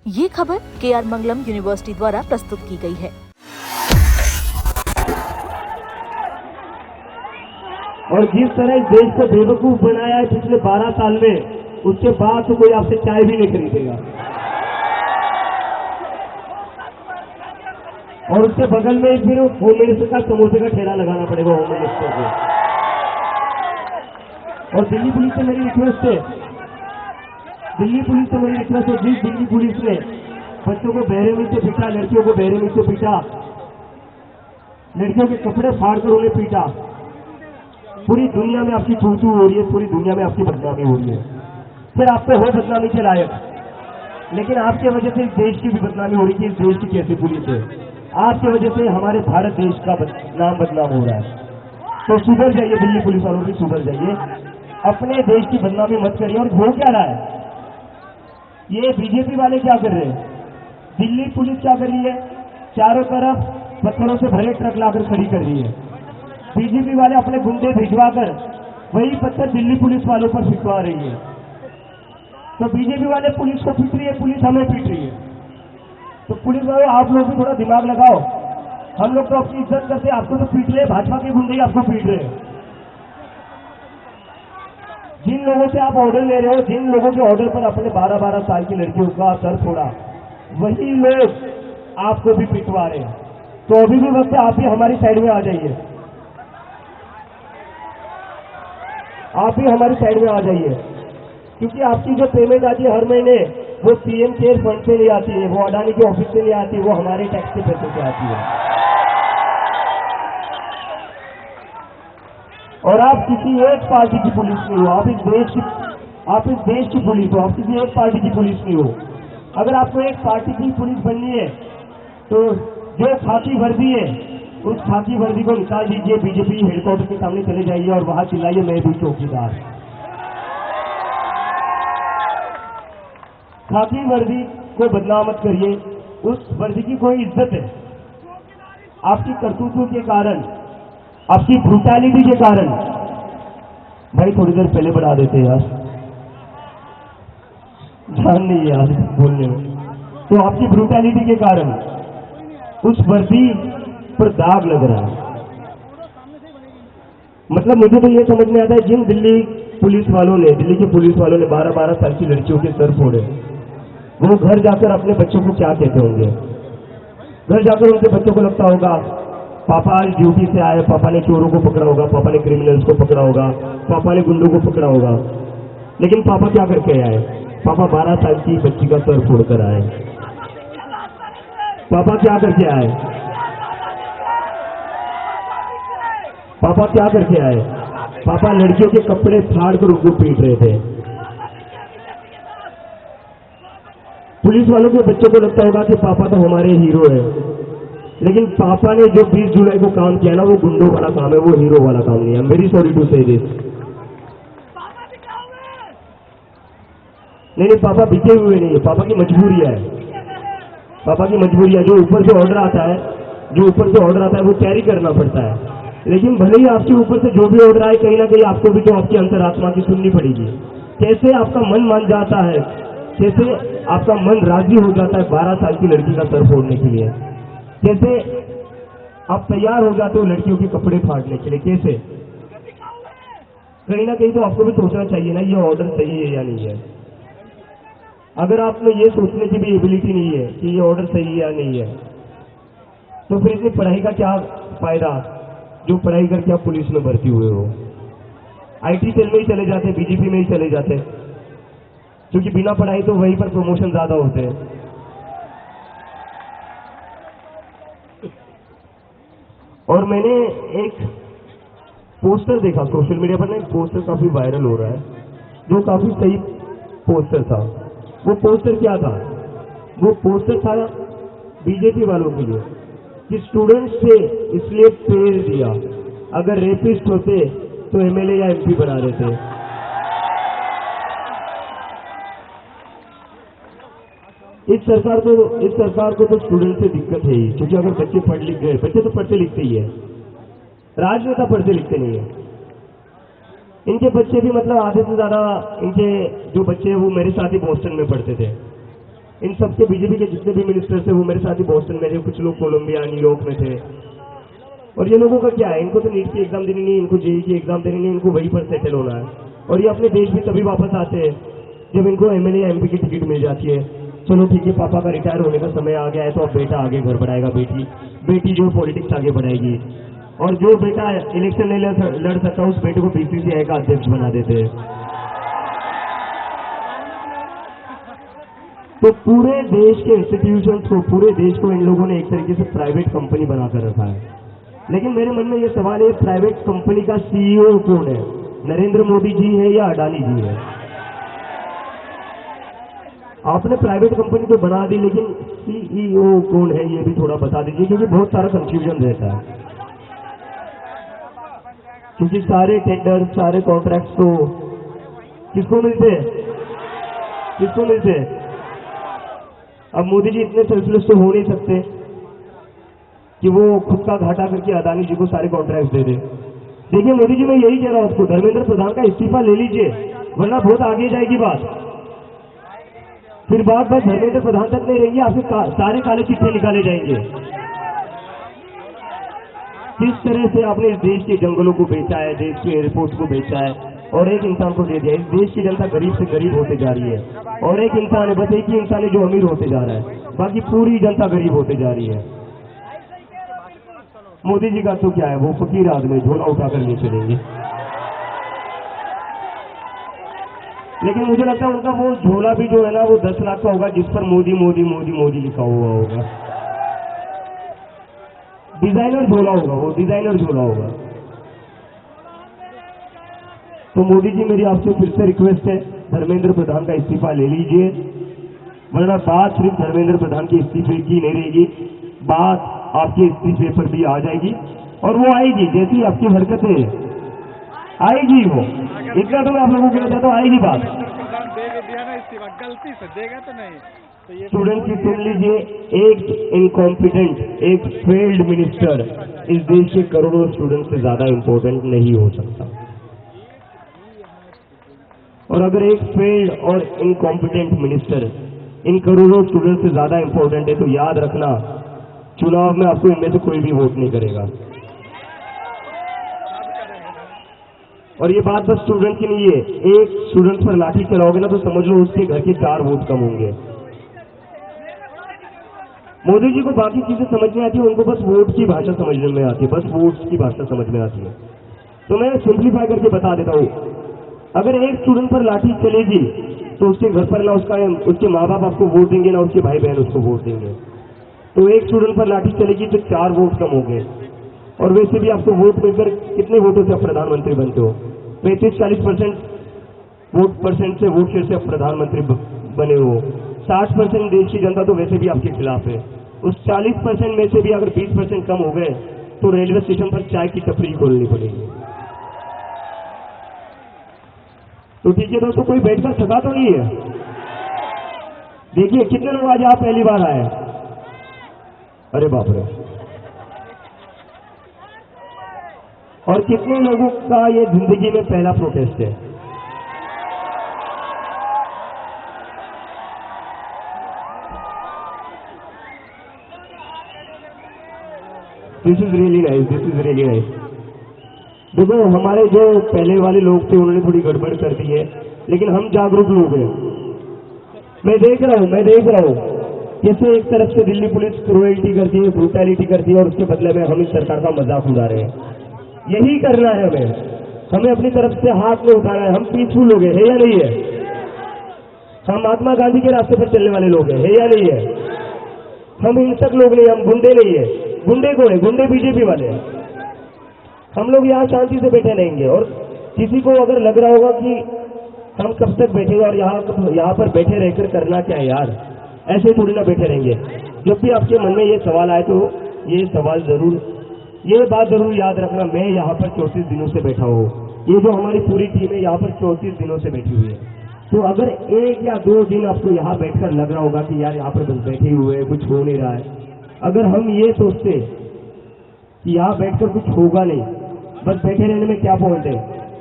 ये खबर KR मंगलम university द्वारा प्रस्तुत की गई है। और जिस तरह इस देश को बेवकूफ बनाया है पिछले 12 साल में, उसके बाद तो कोई आपसे चाय भी नहीं खरीदेगा। और उसके बगल में फिर होम मिनिस्टर का समोसे का ठेला लगाना पड़ेगा होम मिनिस्टर को। और दिल्ली पुलिस से मेरी रिक्वेस्ट है, जिस दिल्ली पुलिस ने बच्चों को बेरहमी से पीटा, लड़कियों को बेरहमी से पीटा, लड़कियों के कपड़े फाड़कर उन्हें पीटा, पूरी दुनिया में आपकी चूचू हो रही है, पूरी दुनिया में आपकी बदनामी हो रही है। फिर आपको हो बदनामी के लायक, लेकिन आपके वजह से इस देश की भी बदनामी हो रही है। इस देश की कैसी पुलिस है, आपकी वजह से हमारे भारत देश का नाम बदनाम हो रहा है। तो सुधर जाइए, दिल्ली पुलिस वालों भी सुधर जाइए, अपने देश की बदनामी मत करिए। और हो क्या रहा है, ये बीजेपी वाले क्या कर रहे हैं, दिल्ली पुलिस क्या कर रही है, चारों तरफ पत्थरों से भरे ट्रक लाकर खड़ी कर रही है। बीजेपी वाले अपने गुंडे भिजवाकर वही पत्थर दिल्ली पुलिस वालों पर फिकवा रही है। तो बीजेपी वाले पुलिस को पीट रही है, पुलिस हमें पीट रही है। तो पुलिस वालों, आप लोग भी थोड़ा दिमाग लगाओ। हम लोग तो आपकी इज्जत करते, आपको तो पीट रहे हैं, भाजपा के गुंडे आपको पीट रहे हैं। जिन लोगों से आप ऑर्डर ले रहे हो, जिन लोगों के ऑर्डर पर अपने 12-12 साल की लड़कियों का सर फोड़ा, वही लोग आपको भी पिटवा रहे हैं। तो अभी भी वक्त है, आप भी हमारी साइड में आ जाइए, आप भी हमारी साइड में आ जाइए। क्योंकि आपकी जो पेमेंट आती है हर महीने, वो पीएम केयर फंड से नहीं आती है, वो अडानी के ऑफिस से नहीं आती है, वो हमारे टैक्स के पैसे से आती है। और आप किसी एक पार्टी की पुलिस नहीं हो, आप इस देश की पुलिस हो, आप किसी एक पार्टी की पुलिस नहीं हो। अगर आपको एक पार्टी की पुलिस बननी है तो जो खाकी वर्दी है, उस खाकी वर्दी को निकाल दीजिए, बीजेपी हेडक्वार्टर के सामने चले जाइए और वहां चिल्लाइए, मैं भी चौकीदार। खाकी वर्दी को बदनाम मत करिए, उस वर्दी की कोई इज्जत है। आपकी करतूतों के कारण, आपकी ब्रूटैलिटी के कारण, भाई थोड़ी देर पहले बढ़ा देते यार, ध्यान नहीं है यार बोलने में। तो आपकी ब्रूटैलिटी के कारण उस वर्दी पर दाग लग रहा है। मतलब मुझे तो ये समझ में आता है, जिन दिल्ली के पुलिस वालों ने 12-12 साल की लड़कियों के सर फोड़े, वो घर जाकर अपने बच्चों को क्या कहते होंगे। घर जाकर उनके बच्चों को लगता होगा पापा आज ड्यूटी से आए, पापा ने चोरों को पकड़ा होगा, पापा ने क्रिमिनल्स को पकड़ा होगा, पापा ने गुंडों को पकड़ा होगा। लेकिन पापा क्या करके आए, पापा 12 साल की बच्ची का सर फोड़कर आए। पापा क्या करके आए, पापा क्या करके आए, पापा लड़कियों के कपड़े फाड़कर उनको पीट रहे थे। पुलिस वालों के बच्चों को लगता होगा कि पापा तो हमारे हीरो है, लेकिन पापा ने जो 20 जुलाई को काम किया ना, वो गुंडों वाला काम है, वो हीरो वाला काम नहीं है। वेरी सॉरी टू से दिस। नहीं, पापा बिके हुए नहीं है, पापा की मजबूरी है, पापा की मजबूरी है। जो ऊपर से ऑर्डर आता है वो कैरी करना पड़ता है। लेकिन भले ही आपके ऊपर से जो भी ऑर्डर आए, कहीं ना कहीं आपको भी तो आपकी अंतरात्मा की सुननी पड़ेगी। कैसे आपका मन मान जाता है, कैसे आपका मन राजी हो जाता है 12 साल की लड़की का सर फोड़ने के लिए, कैसे आप तैयार हो जाते हो लड़कियों के कपड़े फाड़ने के लिए, कैसे। कहीं ना कहीं तो आपको भी सोचना चाहिए ना, ये ऑर्डर सही है या नहीं है। अगर आप में ये सोचने की भी एबिलिटी नहीं है कि ये ऑर्डर सही है या नहीं है, तो फिर इतनी पढ़ाई का क्या फायदा, जो पढ़ाई करके आप पुलिस में भर्ती हुए हो। आईटी सेल में ही चले जाते, बीजेपी में ही चले जाते, क्योंकि बिना पढ़ाई तो वहीं पर प्रमोशन ज्यादा होते हैं। और मैंने एक पोस्टर देखा सोशल मीडिया पर ना, एक पोस्टर काफी वायरल हो रहा है, जो काफी सही पोस्टर था। वो पोस्टर क्या था, वो पोस्टर था बीजेपी वालों के लिए कि स्टूडेंट्स से इसलिए पेड़ दिया, अगर रेपिस्ट होते तो एमएलए या एमपी बना देते। इस सरकार को तो स्टूडेंट से दिक्कत है ही, क्योंकि अगर बच्चे पढ़ लिख गए, बच्चे तो पढ़ते लिखते ही है, राजनेता पढ़ते लिखते नहीं है। इनके बच्चे भी मतलब आधे से ज्यादा इनके जो बच्चे हैं वो मेरे साथ ही बोस्टन में पढ़ते थे। इन सबके बीजेपी के जितने भी मिनिस्टर थे वो मेरे साथ ही बोस्टन में थे, कुछ लोग कोलंबिया न्यूयॉर्क में थे। और ये लोगों का क्या है, इनको तो नीट की एग्जाम देनी नहीं, इनको जेई की एग्जाम देनी नहीं, इनको वहीं पर सेटल होना है। और ये अपने देश में तभी वापस आते हैं जब इनको एमएलए या एमपी की टिकट मिल जाती है। चलो ठीक है, पापा का रिटायर होने का समय आ गया है तो अब बेटा आगे घर बढ़ाएगा, बेटी जो पॉलिटिक्स आगे बढ़ाएगी। और जो बेटा इलेक्शन नहीं लड़ सकता उस बेटे को बीसीसीआई का अध्यक्ष बना देते हैं। तो पूरे देश के इंस्टीट्यूशंस को, पूरे देश को इन लोगों ने एक तरीके से प्राइवेट कंपनी बनाकर रखा है। लेकिन मेरे मन में ये सवाल है, प्राइवेट कंपनी का सीईओ कौन है? नरेंद्र मोदी जी है या अडानी जी है? आपने प्राइवेट कंपनी तो बना दी, लेकिन सीईओ कौन है ये भी थोड़ा बता दीजिए, क्योंकि बहुत सारा कंफ्यूजन रहता है। क्योंकि सारे टेंडर, सारे कॉन्ट्रैक्ट तो किसको मिलते हैं? किसको मिलते हैं? अब मोदी जी इतने सेल्फलेस तो हो नहीं सकते कि वो खुद का घाटा करके अदानी जी को सारे कॉन्ट्रैक्ट दे दे। देखिए मोदी जी, मैं यही कह रहा हूं आपको, धर्मेंद्र प्रधान का इस्तीफा ले लीजिए, वरना बहुत आगे जाएगी बात। फिर बात धर्मेंद्र प्रधान तक नहीं रहेंगी, आपके सारे काले चिट्ठे निकाले जाएंगे। किस तरह से आपने इस देश के जंगलों को बेचा है, देश के एयरपोर्ट को बेचा है और एक इंसान को दे दिया। इस देश की जनता गरीब से गरीब होते जा रही है और एक इंसान है, बस एक ही इंसान है जो अमीर होते जा रहा है, बाकी पूरी जनता गरीब होते जा रही है। मोदी जी का तो क्या है, वो फकीर आदमी झोला उठाकर नहीं चलेंगे। लेकिन मुझे लगता है उनका वो झोला भी जो है ना, वो 10 लाख का होगा, जिस पर मोदी मोदी मोदी मोदी लिखा हुआ होगा। डिजाइनर झोला होगा, वो डिजाइनर झोला होगा। तो मोदी जी, मेरी आपसे फिर से रिक्वेस्ट है, धर्मेंद्र प्रधान का इस्तीफा ले लीजिए, वरना बात सिर्फ धर्मेंद्र प्रधान के इस्तीफे की नहीं रहेगी, बात आपके इस्तीफे पर भी आ जाएगी। और वो आएगी, जैसी आपकी हरकतें आएगी, वो इतना तो मैं आप लोगों को कहता तो आएगी बात। गलती से देगा तो नहीं तो ये स्टूडेंट की सुन लीजिए, एक इनकॉम्पिटेंट, एक फेल्ड मिनिस्टर इस देश के करोड़ों स्टूडेंट से ज्यादा इंपॉर्टेंट नहीं हो सकता। और अगर एक फेल्ड और इनकॉम्पिटेंट मिनिस्टर इन करोड़ों स्टूडेंट से ज्यादा इंपॉर्टेंट है, तो याद रखना, चुनाव में आपको इनमें से कोई भी वोट नहीं करेगा। और ये बात बस स्टूडेंट की नहीं है, एक स्टूडेंट पर लाठी चलाओगे ना तो समझ लो उसके घर के 4 वोट कम होंगे। मोदी जी को बाकी चीजें समझ में आती है, उनको बस वोट की भाषा समझने में आती है, बस वोट की भाषा समझ में आती है। तो मैं सिंप्लीफाई करके बता देता हूं, अगर एक स्टूडेंट पर लाठी चलेगी तो उसके घर पर ना उसके माँ बाप आपको वोट देंगे, ना उसके भाई बहन उसको वोट देंगे। तो एक स्टूडेंट पर लाठी चलेगी तो 4 वोट कम होंगे। और वैसे भी आपको वोट मिलकर कितने वोटों से आप प्रधानमंत्री बनते हो? 35-40% वोट परसेंट से, वोट शेयर से आप प्रधानमंत्री बने हो। 60% देश की जनता तो वैसे भी आपके खिलाफ है। उस 40% में से भी अगर 20% कम हो गए तो रेलवे स्टेशन पर चाय की टपरी खोलनी पड़ेगी। तो ठीक है दोस्तों, कोई बैठकर थका तो नहीं है? देखिए कितने लोग आज आप पहली बार आए, अरे बाप रे, और कितने लोगों का ये जिंदगी में पहला प्रोटेस्ट है। This is really nice, this is really nice. देखो, हमारे जो पहले वाले लोग थे उन्होंने थोड़ी गड़बड़ कर दी है, लेकिन हम जागरूक लोग हैं। मैं देख रहा हूं कैसे एक तरफ से दिल्ली पुलिस क्रूएल्टी करती है, ब्रूटैलिटी करती है, और उसके बदले में हम इस सरकार का मजाक उड़ा रहे हैं। यही करना है हमें अपनी तरफ से हाथ में उठाना है। हम पीसफुल लोग हैं, है या नहीं है? हम महात्मा गांधी के रास्ते पर चलने वाले लोग हैं, है या नहीं है? हम हिंसक लोग नहीं, हम गुंडे नहीं है। गुंडे कौन है? गुंडे बीजेपी वाले हैं। हम लोग यहाँ शांति से बैठे रहेंगे, और किसी को अगर लग रहा होगा कि हम कब तक बैठेंगे और यहाँ पर बैठे रहकर करना क्या है यार, ऐसे थोड़ी ना बैठे रहेंगे। जब भी आपके मन में ये सवाल आए तो ये बात जरूर याद रखना, मैं यहाँ पर 34 दिनों से बैठा हूँ। ये जो हमारी पूरी टीम है यहाँ पर 34 दिनों से बैठी हुई है। तो अगर 1 या 2 दिन आपको यहाँ बैठकर लग रहा होगा कि यार यहाँ पर बस बैठे हुए हैं, कुछ हो नहीं रहा है, अगर हम ये सोचते कि यहाँ बैठकर कुछ होगा नहीं, बस बैठे रहने में क्या पॉइंट है,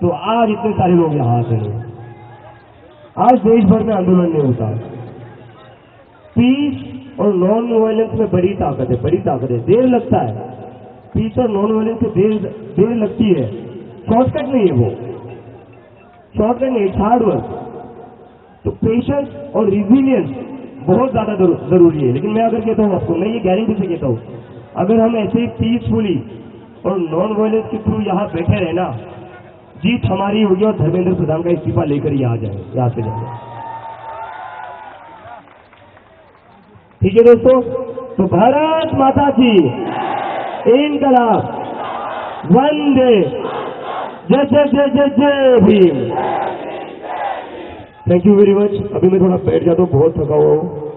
तो आज इतने सारे लोग यहाँ आते हैं। आज देश भर में आंदोलन नहीं होता। पीस और नॉन वायलेंस में बड़ी ताकत है, बड़ी ताकत है। देर लगता है, पीस और नॉन वायलेंस में देर लगती है, शॉर्टकट नहीं है वो, शॉर्टकट नहीं, हार्ड वर्क। तो पेशेंस और रिजिलियंस बहुत ज्यादा जरूरी है। लेकिन मैं अगर कहता हूँ आपको, मैं ये गारंटी से कहता हूँ, अगर हम ऐसे पीसफुली और नॉन वायलेंस के थ्रू यहाँ बैठे रहे ना, जीत हमारी होगी और धर्मेंद्र प्रधान का इस्तीफा लेकर ही आ जाए, यहाँ से जाए। ठीक है दोस्तों, तो भारत माता की इनकलाब, वंदे, जय जय जय जय जय Bhim. Thank you very much. अभी मैं थोड़ा बैठ जाता हूँ, बहुत थका हुआ हूँ।